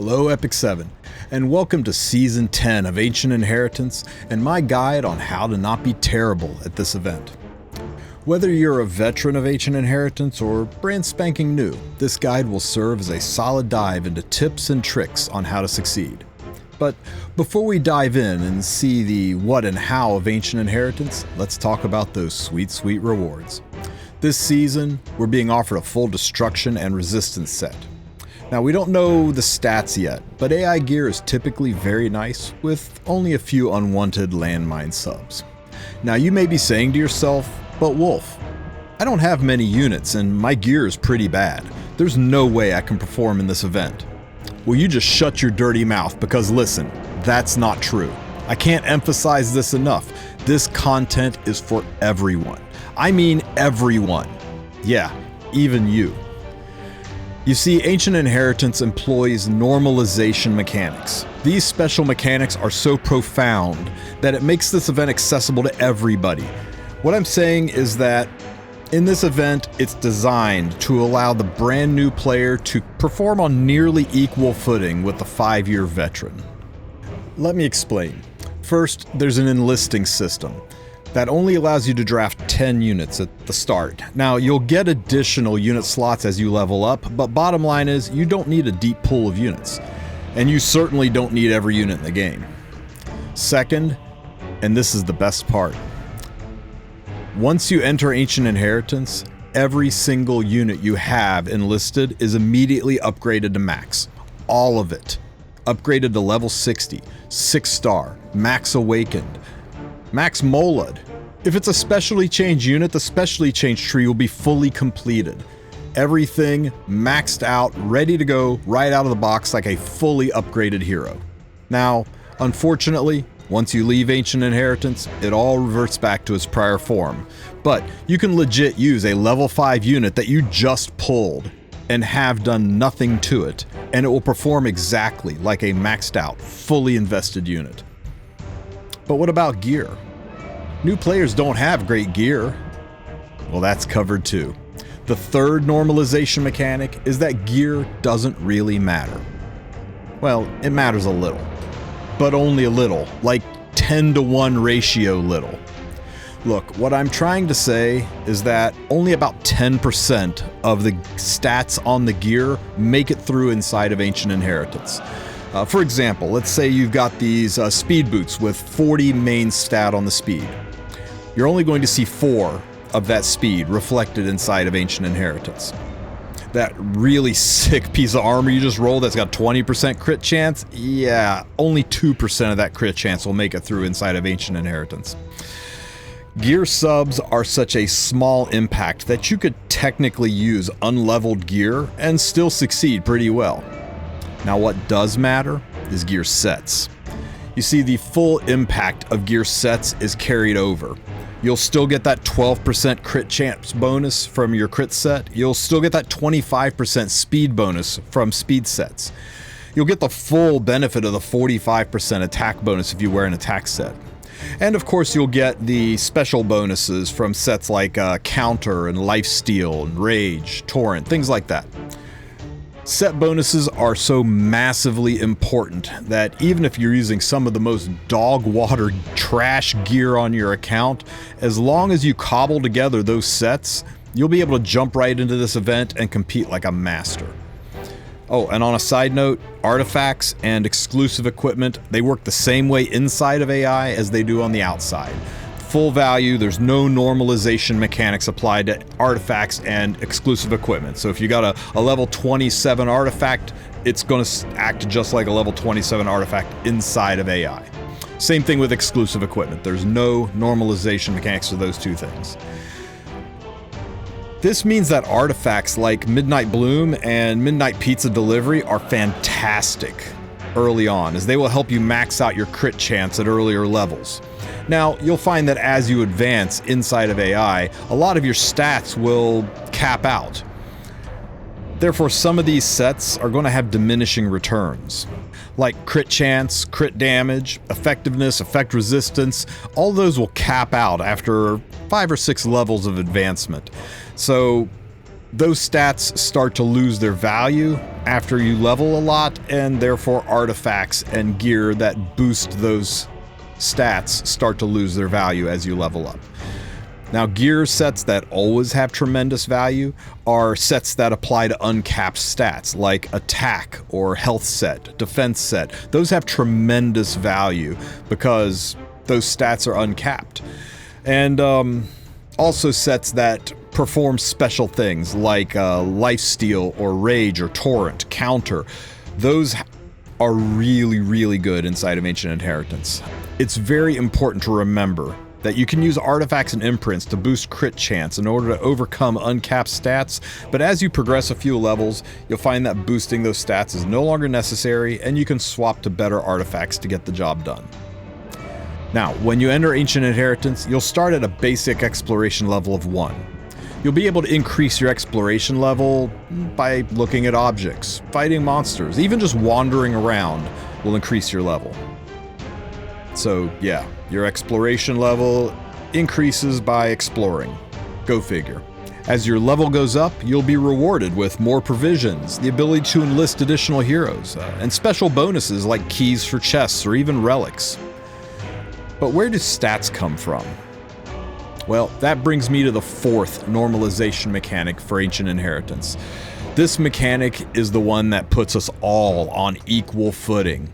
Hello Epic 7, and welcome to Season 10 of Ancient Inheritance and my guide on how to not be terrible at this event. Whether you're a veteran of Ancient Inheritance or brand spanking new, this guide will serve as a solid dive into tips and tricks on how to succeed. But before we dive in and see the what and how of Ancient Inheritance, let's talk about those sweet rewards. This season, we're being offered a full destruction and resistance set. Now, we don't know the stats yet, but AI gear is typically very nice, with only a few unwanted landmine subs. Now, you may be saying to yourself, but Wulf, I don't have many units and my gear is pretty bad. There's no way I can perform in this event. Well, you just shut your dirty mouth, because listen, that's not true. I can't emphasize this enough. This content is for everyone. I mean everyone. Yeah, even you. You see, Ancient Inheritance employs normalization mechanics. These special mechanics are so profound that it makes this event accessible to everybody. What I'm saying is that in this event, it's designed to allow the brand new player to perform on nearly equal footing with the 5-year veteran. Let me explain. First, there's an enlisting system that only allows you to draft 10 units at the start. Now, you'll get additional unit slots as you level up, but bottom line is you don't need a deep pool of units. And you certainly don't need every unit in the game. Second, and this is the best part, once you enter Ancient Inheritance, every single unit you have enlisted is immediately upgraded to max. All of it. Upgraded to level 60, 6-star, max awakened, max Molud. If it's a specially changed unit, the specially changed tree will be fully completed. Everything maxed out, ready to go right out of the box like a fully upgraded hero. Now, unfortunately, once you leave Ancient Inheritance, it all reverts back to its prior form. But you can legit use a level 5 unit that you just pulled and have done nothing to it, and it will perform exactly like a maxed out, fully invested unit. But what about gear? New players don't have great gear. Well, that's covered too. The third normalization mechanic is that gear doesn't really matter. Well, it matters a little, but only a little, like 10-to-1 ratio little. Look, what I'm trying to say is that only about 10% of the stats on the gear make it through inside of Ancient Inheritance. For example, let's say you've got these speed boots with 40 main stat on the speed. You're only going to see 4 of that speed reflected inside of Ancient Inheritance. That really sick piece of armor you just rolled that's got 20% crit chance, yeah, only 2% of that crit chance will make it through inside of Ancient Inheritance. Gear subs are such a small impact that you could technically use unleveled gear and still succeed pretty well. Now, what does matter is gear sets. You see, the full impact of gear sets is carried over. You'll still get that 12% crit chance bonus from your crit set. You'll still get that 25% speed bonus from speed sets. You'll get the full benefit of the 45% attack bonus if you wear an attack set. And of course, you'll get the special bonuses from sets like Counter and Lifesteal and Rage, Torrent, things like that. Set bonuses are so massively important that even if you're using some of the most dog water trash gear on your account, as long as you cobble together those sets, you'll be able to jump right into this event and compete like a master. Oh, and on a side note, artifacts and exclusive equipment, they work the same way inside of AI as they do on the outside. Full value, there's no normalization mechanics applied to artifacts and exclusive equipment. So if you got a level 27 artifact, it's going to act just like a level 27 artifact inside of AI. Same thing with exclusive equipment. There's no normalization mechanics to those two things. This means that artifacts like Midnight Bloom and Midnight Pizza Delivery are fantastic early on, as they will help you max out your crit chance at earlier levels. Now, you'll find that as you advance inside of AI, a lot of your stats will cap out. Therefore, some of these sets are going to have diminishing returns, like crit chance, crit damage, effectiveness, effect resistance. All those will cap out after 5 or 6 levels of advancement. So those stats start to lose their value after you level a lot, and therefore artifacts and gear that boost those stats start to lose their value as you level up. Now, gear sets that always have tremendous value are sets that apply to uncapped stats, like attack or health set, defense set. Those have tremendous value because those stats are uncapped. And also sets that perform special things like lifesteal or rage or torrent, counter. Those are really, really good inside of Ancient Inheritance. It's very important to remember that you can use artifacts and imprints to boost crit chance in order to overcome uncapped stats, but as you progress a few levels, you'll find that boosting those stats is no longer necessary, and you can swap to better artifacts to get the job done. Now, when you enter Ancient Inheritance, you'll start at a basic exploration level of 1. You'll be able to increase your exploration level by looking at objects, fighting monsters, even just wandering around will increase your level. So yeah, your exploration level increases by exploring. Go figure. As your level goes up, you'll be rewarded with more provisions, the ability to enlist additional heroes, and special bonuses like keys for chests or even relics. But where do stats come from? Well, that brings me to the 4th normalization mechanic for Ancient Inheritance. This mechanic is the one that puts us all on equal footing.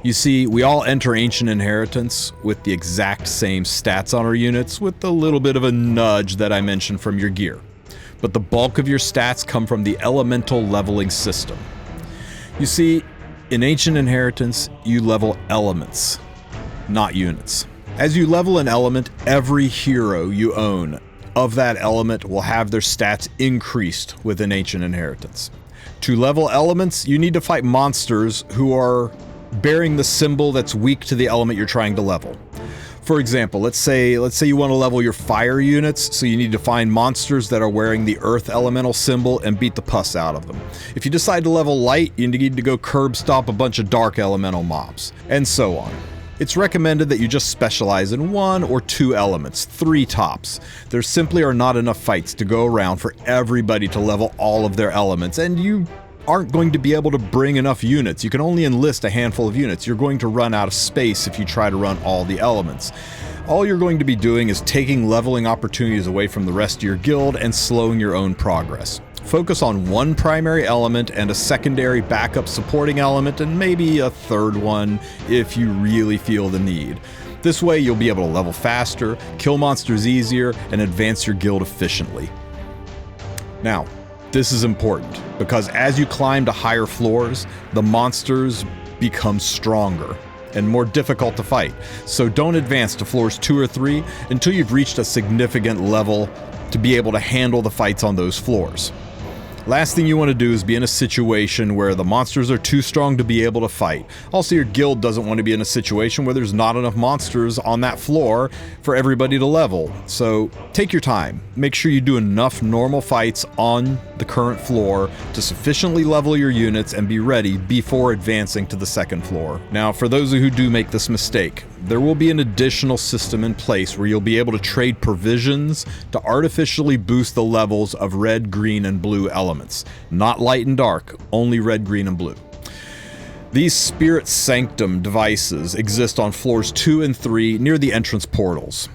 You see, we all enter Ancient Inheritance with the exact same stats on our units, with a little bit of a nudge that I mentioned from your gear. But the bulk of your stats come from the elemental leveling system. You see, in Ancient Inheritance, you level elements, not units. As you level an element, every hero you own of that element will have their stats increased within Ancient Inheritance. To level elements, you need to fight monsters who are bearing the symbol that's weak to the element you're trying to level. For example, let's say you want to level your fire units, so you need to find monsters that are wearing the earth elemental symbol and beat the pus out of them. If you decide to level light, you need to go curb stomp a bunch of dark elemental mobs, and so on. It's recommended that you just specialize in 1 or 2 elements, 3 tops. There simply are not enough fights to go around for everybody to level all of their elements, and you aren't going to be able to bring enough units. You can only enlist a handful of units. You're going to run out of space if you try to run all the elements. All you're going to be doing is taking leveling opportunities away from the rest of your guild and slowing your own progress. Focus on 1 primary element and a secondary backup supporting element, and maybe a 3rd one if you really feel the need. This way you'll be able to level faster, kill monsters easier, and advance your guild efficiently. Now, this is important, because as you climb to higher floors, the monsters become stronger and more difficult to fight. So don't advance to floors 2 or 3 until you've reached a significant level to be able to handle the fights on those floors. Last thing you want to do is be in a situation where the monsters are too strong to be able to fight. Also, your guild doesn't want to be in a situation where there's not enough monsters on that floor for everybody to level. So take your time. Make sure you do enough normal fights on the current floor to sufficiently level your units and be ready before advancing to the 2nd floor. Now, for those who do make this mistake, there will be an additional system in place where you'll be able to trade provisions to artificially boost the levels of red, green, and blue elements. Not light and dark, only red, green, and blue. These Spirit Sanctum devices exist on floors 2 and 3 near the entrance portals.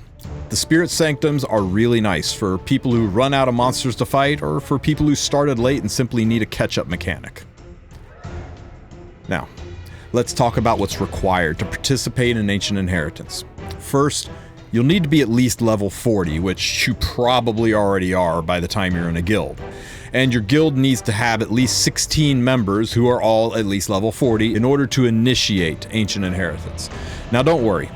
The Spirit Sanctums are really nice for people who run out of monsters to fight, or for people who started late and simply need a catch-up mechanic. Now, let's talk about what's required to participate in Ancient Inheritance. First, you'll need to be at least level 40, which you probably already are by the time you're in a guild. And your guild needs to have at least 16 members who are all at least level 40 in order to initiate Ancient Inheritance. Now don't worry,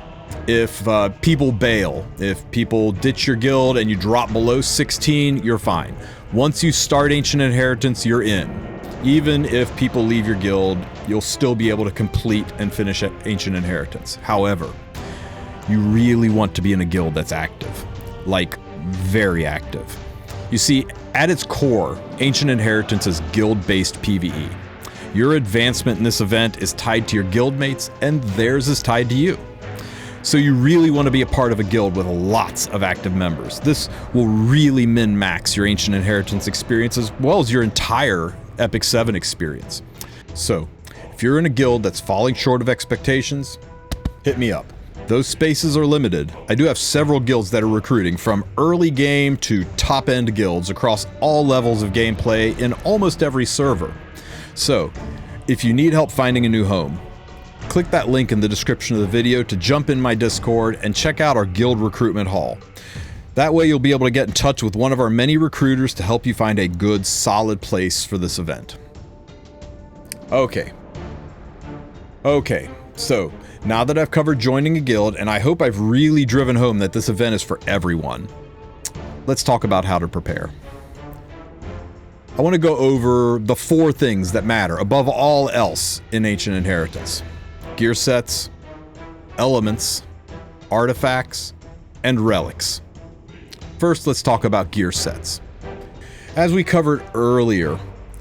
if people bail, if people ditch your guild and you drop below 16, you're fine. Once you start Ancient Inheritance, you're in. Even if people leave your guild, you'll still be able to complete and finish Ancient Inheritance. However, you really want to be in a guild that's active, like very active. You see, at its core, Ancient Inheritance is guild-based PvE. Your advancement in this event is tied to your guildmates, and theirs is tied to you. So you really want to be a part of a guild with lots of active members. This will really min-max your Ancient Inheritance experience as well as your entire Epic 7 experience. So, if you're in a guild that's falling short of expectations, hit me up. Those spaces are limited. I do have several guilds that are recruiting, from early game to top-end guilds across all levels of gameplay in almost every server. So, if you need help finding a new home, click that link in the description of the video to jump in my Discord and check out our guild recruitment hall. That way you'll be able to get in touch with one of our many recruiters to help you find a good, solid place for this event. Okay, so now that I've covered joining a guild, and I hope I've really driven home that this event is for everyone, let's talk about how to prepare. I want to go over the 4 things that matter above all else in Ancient Inheritance: gear sets, elements, artifacts, and relics. First, let's talk about gear sets. As we covered earlier,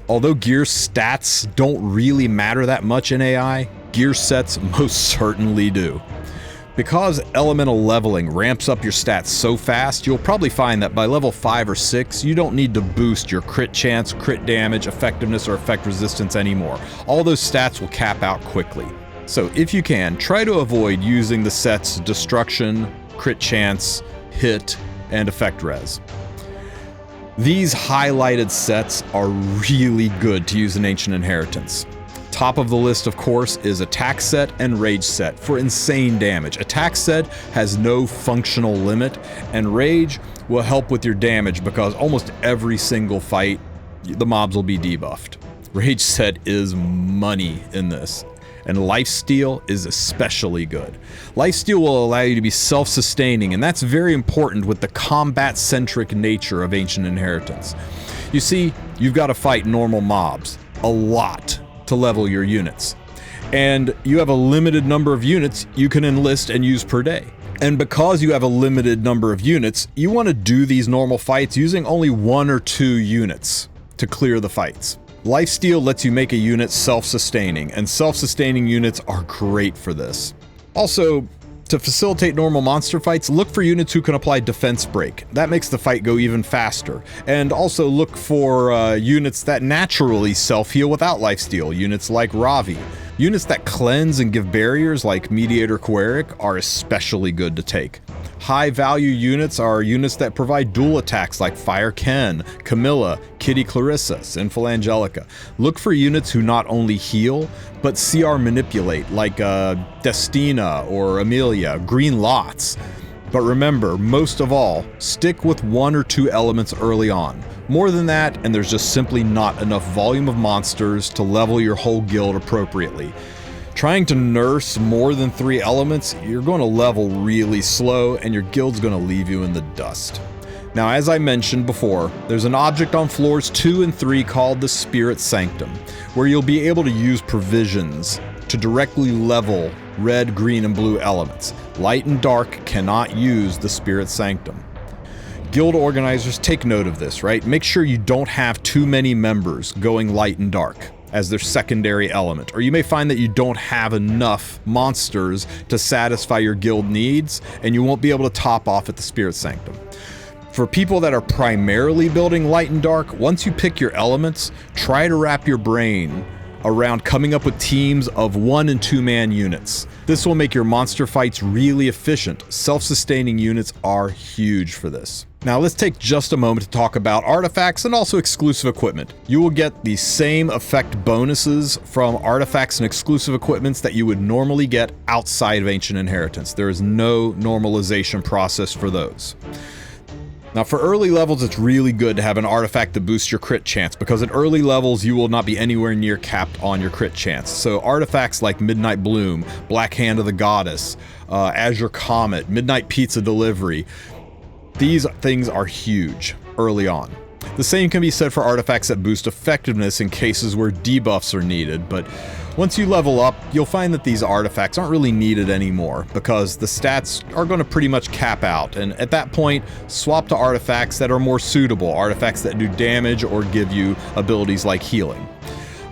although gear stats don't really matter that much in AI, gear sets most certainly do. Because elemental leveling ramps up your stats so fast, you'll probably find that by level 5 or 6, you don't need to boost your crit chance, crit damage, effectiveness, or effect resistance anymore. All those stats will cap out quickly. So if you can, try to avoid using the sets Destruction, Crit Chance, Hit, and Effect Res. These highlighted sets are really good to use in Ancient Inheritance. Top of the list, of course, is Attack Set and Rage Set for insane damage. Attack Set has no functional limit, and Rage will help with your damage because almost every single fight, the mobs will be debuffed. Rage Set is money in this. And Lifesteal is especially good. Lifesteal will allow you to be self-sustaining, and that's very important with the combat-centric nature of Ancient Inheritance. You see, you've got to fight normal mobs a lot to level your units. And you have a limited number of units you can enlist and use per day. And because you have a limited number of units, you want to do these normal fights using only 1 or 2 units to clear the fights. Lifesteal lets you make a unit self-sustaining, and self-sustaining units are great for this. Also, to facilitate normal monster fights, look for units who can apply Defense Break. That makes the fight go even faster. And also look for units that naturally self-heal without Lifesteal, units like Ravi. Units that cleanse and give barriers like Mediator Queric are especially good to take. High-value units are units that provide dual attacks like Fire Ken, Camilla, Kitty Clarissa, Sinful Angelica. Look for units who not only heal, but CR manipulate like Destina or Amelia, Green Lots. But remember, most of all, stick with 1 or 2 elements early on. More than that, and there's just simply not enough volume of monsters to level your whole guild appropriately. Trying to nurse more than 3 elements, you're going to level really slow, and your guild's going to leave you in the dust. Now, as I mentioned before, there's an object on floors 2 and 3 called the Spirit Sanctum, where you'll be able to use provisions to directly level red, green, and blue elements. Light and dark cannot use the Spirit Sanctum. Guild organizers, take note of this, right? Make sure you don't have too many members going light and dark as their secondary element, or you may find that you don't have enough monsters to satisfy your guild needs, and you won't be able to top off at the Spirit Sanctum. For people that are primarily building light and dark, once you pick your elements, try to wrap your brain around coming up with teams of 1 and 2 man units. This will make your monster fights really efficient. Self-sustaining units are huge for this. Now let's take just a moment to talk about artifacts and also exclusive equipment. You will get the same effect bonuses from artifacts and exclusive equipments that you would normally get outside of Ancient Inheritance. There is no normalization process for those. Now for early levels, it's really good to have an artifact that boosts your crit chance, because at early levels you will not be anywhere near capped on your crit chance. So artifacts like Midnight Bloom, Black Hand of the Goddess, Azure Comet, Midnight Pizza Delivery, these things are huge early on. The same can be said for artifacts that boost effectiveness in cases where debuffs are needed, but once you level up, you'll find that these artifacts aren't really needed anymore because the stats are going to pretty much cap out, and at that point, swap to artifacts that are more suitable, artifacts that do damage or give you abilities like healing.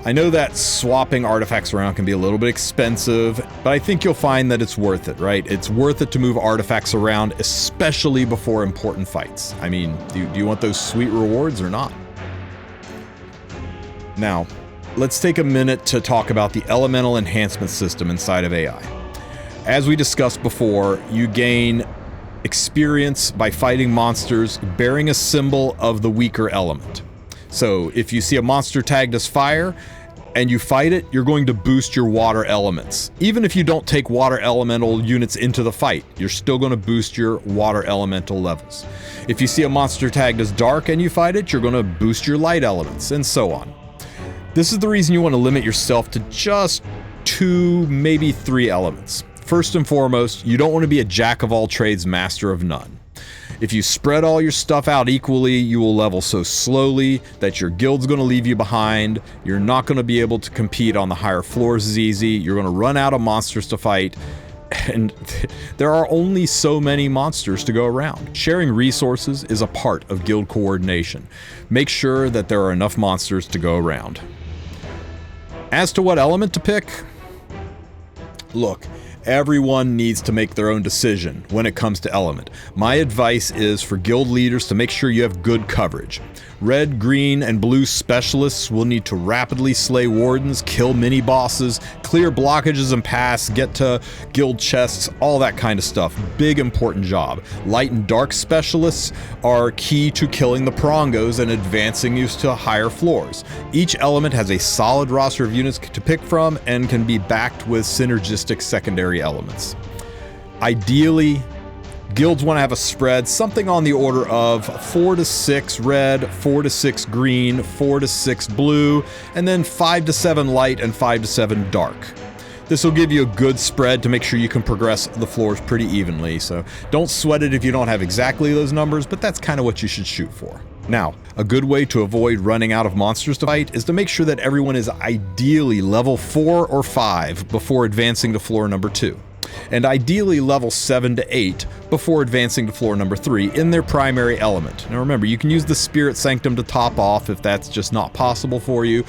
I know that swapping artifacts around can be a little bit expensive, but I think you'll find that it's worth it, right? It's worth it to move artifacts around, especially before important fights. I mean, do you want those sweet rewards or not? Now, let's take a minute to talk about the elemental enhancement system inside of AI. As we discussed before, you gain experience by fighting monsters bearing a symbol of the weaker element. So if you see a monster tagged as fire and you fight it, you're going to boost your water elements. Even if you don't take water elemental units into the fight, you're still going to boost your water elemental levels. If you see a monster tagged as dark and you fight it, you're going to boost your light elements, and so on. This is the reason you want to limit yourself to just 2, maybe 3 elements. First and foremost, you don't want to be a jack of all trades, master of none. If you spread all your stuff out equally, you will level so slowly that your guild's going to leave you behind. You're not going to be able to compete on the higher floors as easy. You're going to run out of monsters to fight. And there are only so many monsters to go around. Sharing resources is a part of guild coordination. Make sure that there are enough monsters to go around. As to what element to pick, look, everyone needs to make their own decision when it comes to element. My advice is for guild leaders to make sure you have good coverage. Red, green, and blue specialists will need to rapidly slay wardens, kill mini-bosses, clear blockages and paths, get to guild chests, all that kind of stuff. Big important job. Light and dark specialists are key to killing the prongos and advancing you to higher floors. Each element has a solid roster of units to pick from and can be backed with synergistic secondary elements. Ideally, guilds want to have a spread, something on the order of 4 to 6 red, 4 to 6 green, 4 to 6 blue, and then 5 to 7 light and 5 to 7 dark. This will give you a good spread to make sure you can progress the floors pretty evenly, so don't sweat it if you don't have exactly those numbers, but that's kind of what you should shoot for. Now, a good way to avoid running out of monsters to fight is to make sure that everyone is ideally level 4 or 5 before advancing to floor number 2. And ideally level 7 to 8 before advancing to floor number 3 in their primary element. Now remember, you can use the Spirit Sanctum to top off if that's just not possible for you,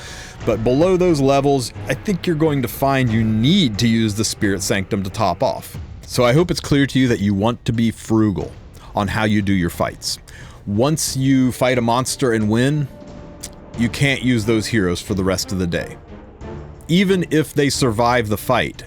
but below those levels, I think you're going to find you need to use the Spirit Sanctum to top off. So I hope it's clear to you that you want to be frugal on how you do your fights. Once you fight a monster and win, you can't use those heroes for the rest of the day. Even if they survive the fight,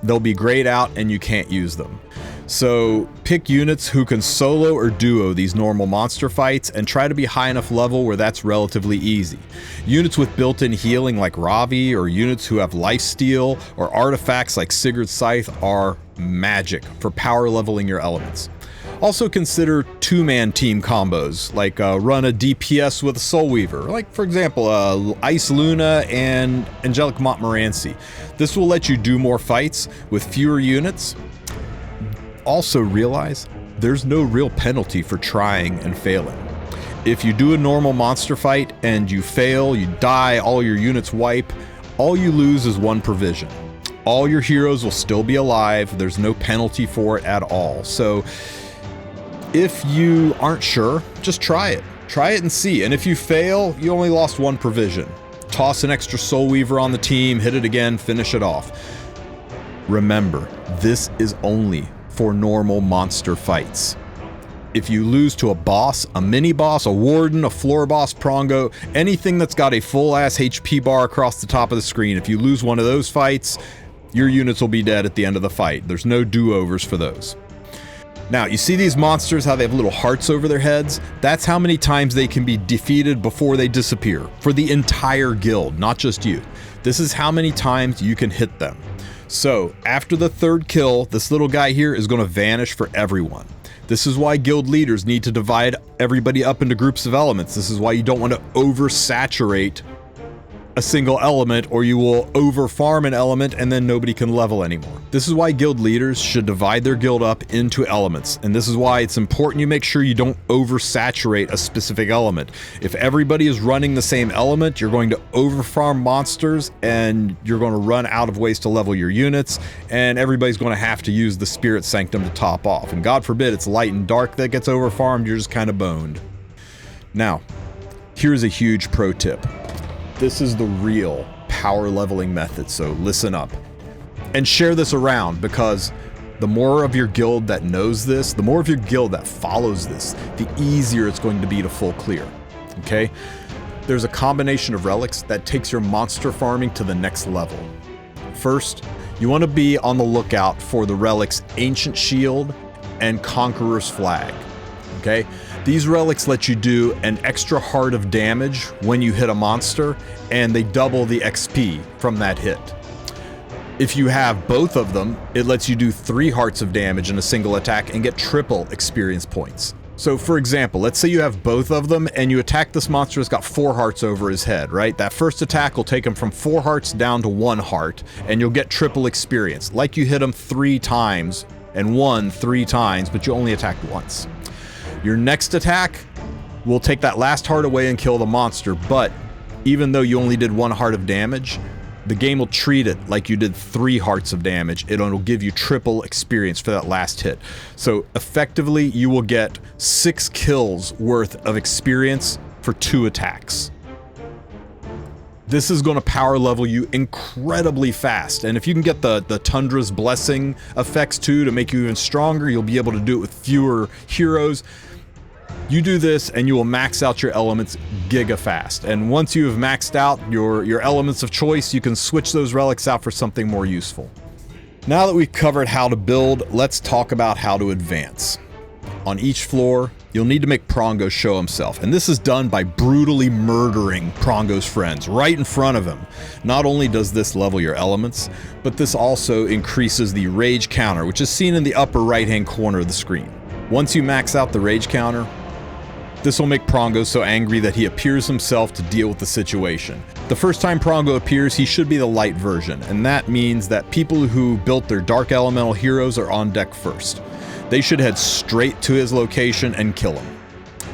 they'll be grayed out and you can't use them. So pick units who can solo or duo these normal monster fights and try to be high enough level where that's relatively easy. Units with built-in healing like Ravi, or units who have lifesteal, or artifacts like Sigurd's Scythe are magic for power leveling your elements. Also consider 2-man team combos, like run a DPS with a Soul Weaver, like for example Ice Luna and Angelic Montmorency. This will let you do more fights with fewer units. Also realize there's no real penalty for trying and failing. If you do a normal monster fight and you fail, you die, all your units wipe, all you lose is 1 provision. All your heroes will still be alive, there's no penalty for it at all. So if you aren't sure, just try it. Try it and see. And if you fail, you only lost 1 provision. Toss an extra Soul Weaver on the team, hit it again, finish it off. Remember, this is only for normal monster fights. If you lose to a boss, a mini boss, a warden, a floor boss, prongo, anything that's got a full ass HP bar across the top of the screen, if you lose one of those fights, your units will be dead at the end of the fight. There's no do-overs for those. Now, you see these monsters, how they have little hearts over their heads? That's how many times they can be defeated before they disappear, for the entire guild, not just you. This is how many times you can hit them. So, after the 3rd kill, this little guy here is going to vanish for everyone. This is why guild leaders need to divide everybody up into groups of elements. This is why you don't want to oversaturate a single element, or you will over-farm an element and then nobody can level anymore. This is why guild leaders should divide their guild up into elements, and this is why it's important you make sure you don't oversaturate a specific element. If everybody is running the same element, you're going to over-farm monsters and you're going to run out of ways to level your units, and everybody's going to have to use the Spirit Sanctum to top off. And God forbid it's light and dark that gets over-farmed, you're just kind of boned. Now, here's a huge pro tip. This is the real power leveling method, so listen up. And share this around, because the more of your guild that knows this, the more of your guild that follows this, the easier it's going to be to full clear, okay? There's a combination of relics that takes your monster farming to the next level. First, you want to be on the lookout for the relics Ancient Shield and Conqueror's Flag, okay? These relics let you do an extra heart of damage when you hit a monster, and they double the XP from that hit. If you have both of them, it lets you do 3 hearts of damage in a single attack and get triple experience points. So for example, let's say you have both of them and you attack this monster that's got 4 hearts over his head, right? That first attack will take him from 4 hearts down to 1 heart, and you'll get triple experience, like you hit him 3 times and won 3 times, but you only attacked once. Your next attack will take that last heart away and kill the monster, but even though you only did 1 heart of damage, the game will treat it like you did 3 hearts of damage. It'll give you triple experience for that last hit. So effectively, you will get 6 kills worth of experience for 2 attacks. This is going to power level you incredibly fast, and if you can get the Tundra's blessing effects too to make you even stronger, you'll be able to do it with fewer heroes. You do this and you will max out your elements giga fast. And once you have maxed out your elements of choice, you can switch those relics out for something more useful. Now that we've covered how to build, let's talk about how to advance. On each floor, you'll need to make Prongo show himself, and this is done by brutally murdering Prongo's friends right in front of him. Not only does this level your elements, but this also increases the rage counter, which is seen in the upper right-hand corner of the screen. Once you max out the rage counter, this will make Prongo so angry that he appears himself to deal with the situation. The first time Prongo appears, he should be the light version, and that means that people who built their dark elemental heroes are on deck first. They should head straight to his location and kill him.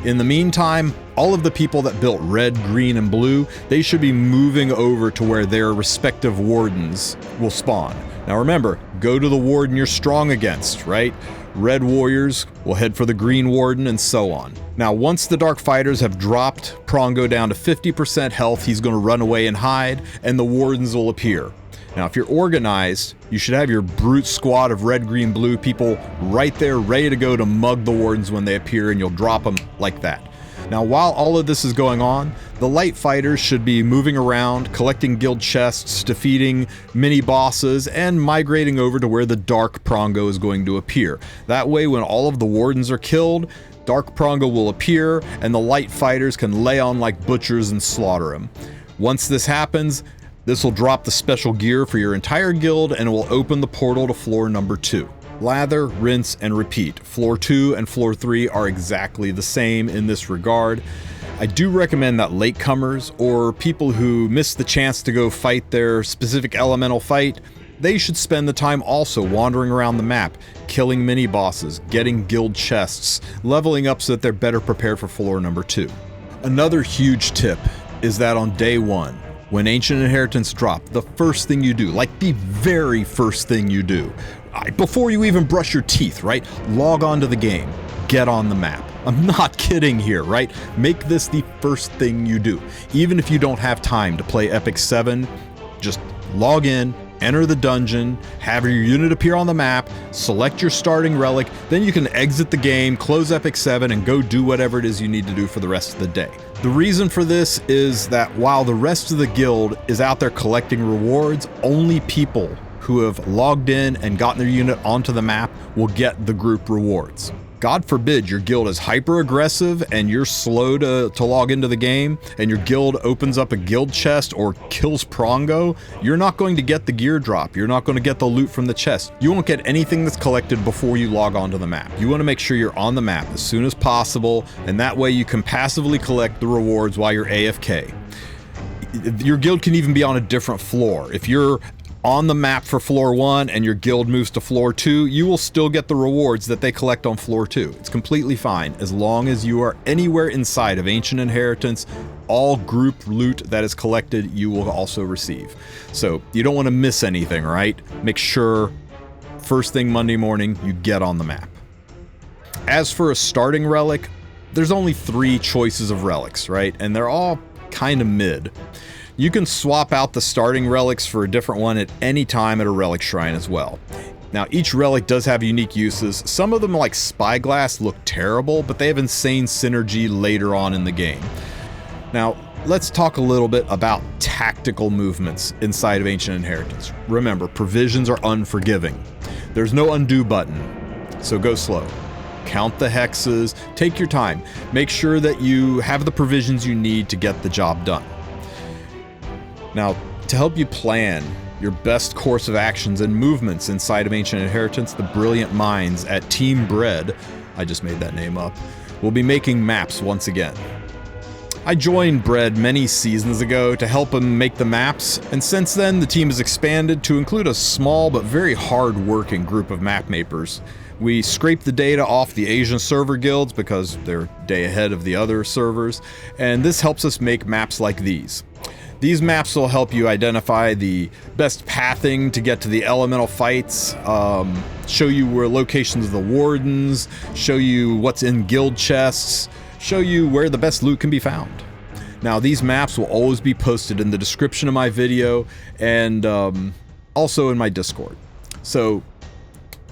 In the meantime, all of the people that built red, green, and blue, they should be moving over to where their respective wardens will spawn. Now remember, go to the warden you're strong against, right? Red warriors will head for the green warden, and so on. Now, once the dark fighters have dropped Prongo down to 50% health, he's going to run away and hide, and the wardens will appear. Now, if you're organized, you should have your brute squad of red, green, blue people right there ready to go to mug the wardens when they appear, and you'll drop them like that. Now, while all of this is going on, the light fighters should be moving around, collecting guild chests, defeating mini-bosses, and migrating over to where the dark Prongo is going to appear. That way, when all of the wardens are killed, dark Prongo will appear, and the light fighters can lay on like butchers and slaughter him. Once this happens, this will drop the special gear for your entire guild, and it will open the portal to floor number 2. Lather, rinse, and repeat. Floor 2 and floor 3 are exactly the same in this regard. I do recommend that latecomers, or people who miss the chance to go fight their specific elemental fight, they should spend the time also wandering around the map, killing mini-bosses, getting guild chests, leveling up so that they're better prepared for floor number 2. Another huge tip is that on day 1, when Ancient Inheritance drop, the first thing you do, like the very first thing you do, before you even brush your teeth, right? Log on to the game. Get on the map. I'm not kidding here, right? Make this the first thing you do. Even if you don't have time to play Epic 7, just log in, enter the dungeon, have your unit appear on the map, select your starting relic, then you can exit the game, close Epic 7, and go do whatever it is you need to do for the rest of the day. The reason for this is that while the rest of the guild is out there collecting rewards, only people who have logged in and gotten their unit onto the map will get the group rewards. God forbid your guild is hyper aggressive and you're slow to log into the game, and your guild opens up a guild chest or kills Prongo, you're not going to get the gear drop. You're not going to get the loot from the chest. You won't get anything that's collected before you log onto the map. You want to make sure you're on the map as soon as possible, and that way you can passively collect the rewards while you're AFK. Your guild can even be on a different floor. If you're on the map for floor 1 and your guild moves to floor 2, you will still get the rewards that they collect on floor 2. It's completely fine as long as you are anywhere inside of Ancient Inheritance. All group loot that is collected you will also receive. So you don't want to miss anything, right? Make sure first thing Monday morning you get on the map. As for a starting relic, there's only 3 choices of relics, right? And they're all kind of mid. You can swap out the starting relics for a different one at any time at a relic shrine as well. Now, each relic does have unique uses. Some of them, like Spyglass, look terrible, but they have insane synergy later on in the game. Now, let's talk a little bit about tactical movements inside of Ancient Inheritance. Remember, provisions are unforgiving. There's no undo button, so go slow. Count the hexes, take your time. Make sure that you have the provisions you need to get the job done. Now, to help you plan your best course of actions and movements inside of Ancient Inheritance, the brilliant minds at Team Bread, I just made that name up, will be making maps once again. I joined Bread many seasons ago to help them make the maps, and since then the team has expanded to include a small but very hard-working group of map makers. We scrape the data off the Asian server guilds because they're a day ahead of the other servers, and this helps us make maps like these. These maps will help you identify the best pathing to get to the elemental fights, show you where locations of the wardens, show you what's in guild chests, show you where the best loot can be found. Now, these maps will always be posted in the description of my video and also in my Discord. So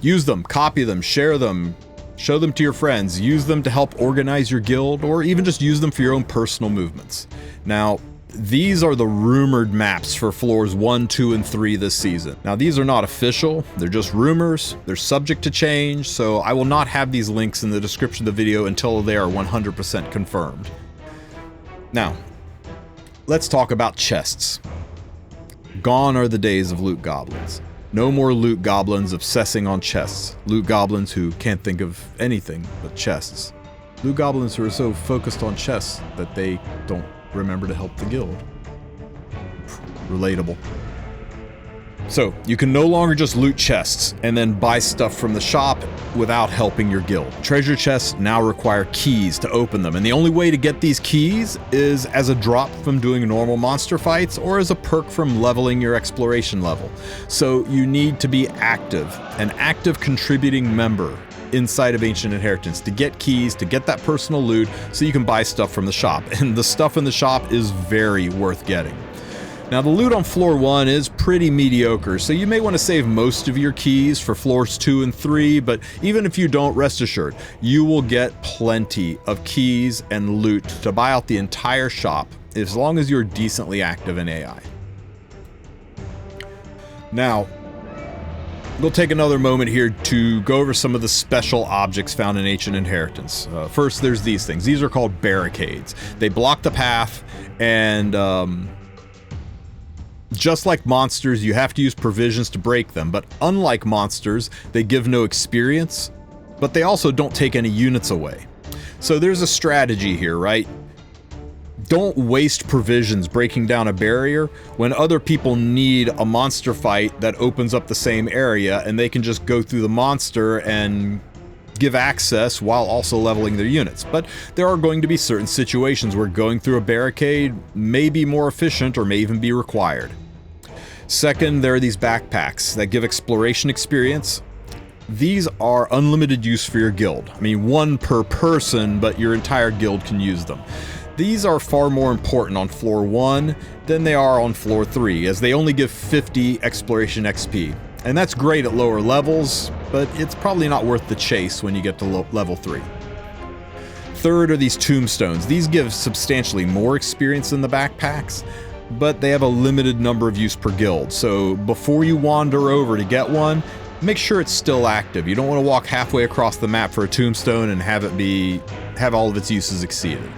use them, copy them, share them, show them to your friends, use them to help organize your guild, or even just use them for your own personal movements. Now, these are the rumored maps for floors 1, 2, and 3 this season. Now, these are not official, they're just rumors, they're subject to change, so I will not have these links in the description of the video until they are 100% confirmed. Now, let's talk about chests. Gone are the days of loot goblins. No more loot goblins obsessing on chests. Loot goblins who can't think of anything but chests. Loot goblins who are so focused on chests that they don't remember to help the guild. Relatable. So, you can no longer just loot chests and then buy stuff from the shop without helping your guild. Treasure chests now require keys to open them, and the only way to get these keys is as a drop from doing normal monster fights or as a perk from leveling your exploration level. So you need to be active, an active contributing member inside of Ancient Inheritance to get keys, to get that personal loot, so you can buy stuff from the shop. And the stuff in the shop is very worth getting. Now, the loot on floor 1 is pretty mediocre, so you may want to save most of your keys for floors 2 and 3, but even if you don't, rest assured, you will get plenty of keys and loot to buy out the entire shop, as long as you're decently active in AI. Now, we'll take another moment here to go over some of the special objects found in Ancient Inheritance. First, there's these things. These are called barricades. They block the path, and just like monsters, you have to use provisions to break them, but unlike monsters, they give no experience, but they also don't take any units away. So there's a strategy here, right? Don't waste provisions breaking down a barrier when other people need a monster fight that opens up the same area, and they can just go through the monster and give access while also leveling their units. But there are going to be certain situations where going through a barricade may be more efficient or may even be required. Second, there are these backpacks that give exploration experience. These are unlimited use for your guild. I mean, one per person, but your entire guild can use them. These are far more important on floor 1 than they are on floor 3, as they only give 50 exploration XP. And that's great at lower levels, but it's probably not worth the chase when you get to level 3. Third are these tombstones. These give substantially more experience than the backpacks, but they have a limited number of use per guild. So before you wander over to get one, make sure it's still active. You don't want to walk halfway across the map for a tombstone and have all of its uses exceeded.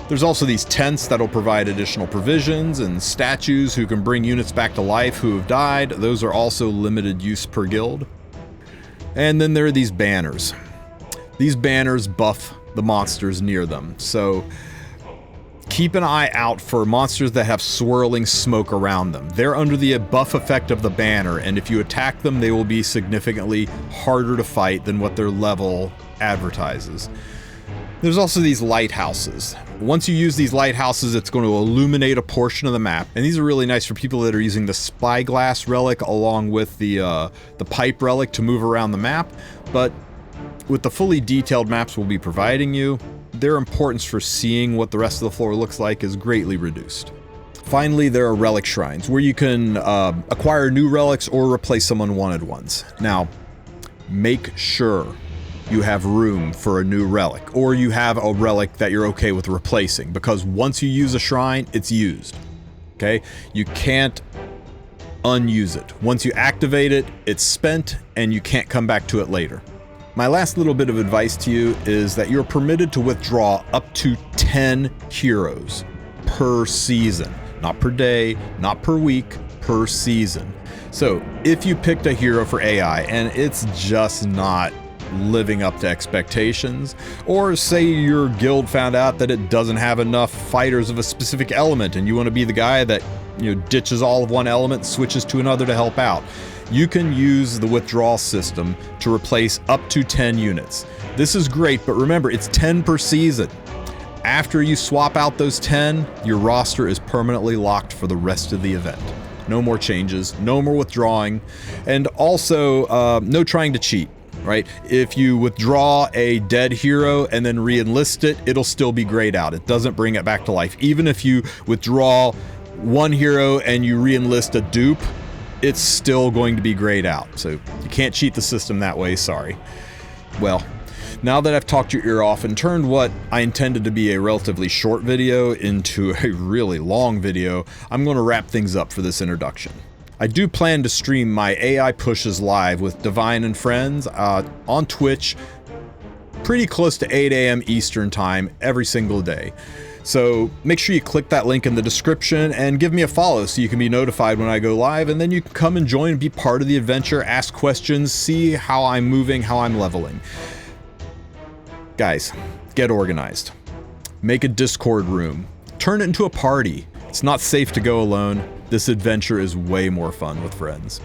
There's also these tents that'll provide additional provisions, and statues who can bring units back to life who have died. Those are also limited use per guild. And then there are these banners. These banners buff the monsters near them, so keep an eye out for monsters that have swirling smoke around them. They're under the buff effect of the banner, and if you attack them, they will be significantly harder to fight than what their level advertises. There's also these lighthouses. Once you use these lighthouses, it's going to illuminate a portion of the map, and these are really nice for people that are using the Spyglass relic along with the pipe relic to move around the map. But with the fully detailed maps we'll be providing you, their importance for seeing what the rest of the floor looks like is greatly reduced. Finally, there are relic shrines where you can acquire new relics or replace some unwanted ones. Now, make sure you have room for a new relic, or you have a relic that you're okay with replacing, because once you use a shrine, it's used. Okay? You can't unuse it. Once you activate it, it's spent and you can't come back to it later. My last little bit of advice to you is that you're permitted to withdraw up to 10 heroes per season. Not per day, not per week, per season. So if you picked a hero for AI and it's just not living up to expectations, or say your guild found out that it doesn't have enough fighters of a specific element and you want to be the guy that ditches all of one element, switches to another to help out, you can use the withdrawal system to replace up to 10 units. This is great, but remember, it's 10 per season. After you swap out those 10, your roster is permanently locked for the rest of the event. No more changes, no more withdrawing, and also no trying to cheat. Right? If you withdraw a dead hero and then re-enlist it, it'll still be grayed out. It doesn't bring it back to life. Even if you withdraw one hero and you re-enlist a dupe, it's still going to be grayed out. So you can't cheat the system that way, sorry. Well, now that I've talked your ear off and turned what I intended to be a relatively short video into a really long video, I'm going to wrap things up for this introduction. I do plan to stream my AI pushes live with Divine and friends on Twitch pretty close to 8 a.m. Eastern time every single day. So make sure you click that link in the description and give me a follow so you can be notified when I go live, and then you can come and join and be part of the adventure, ask questions, see how I'm moving, how I'm leveling. Guys, get organized. Make a Discord room. Turn it into a party. It's not safe to go alone. This adventure is way more fun with friends.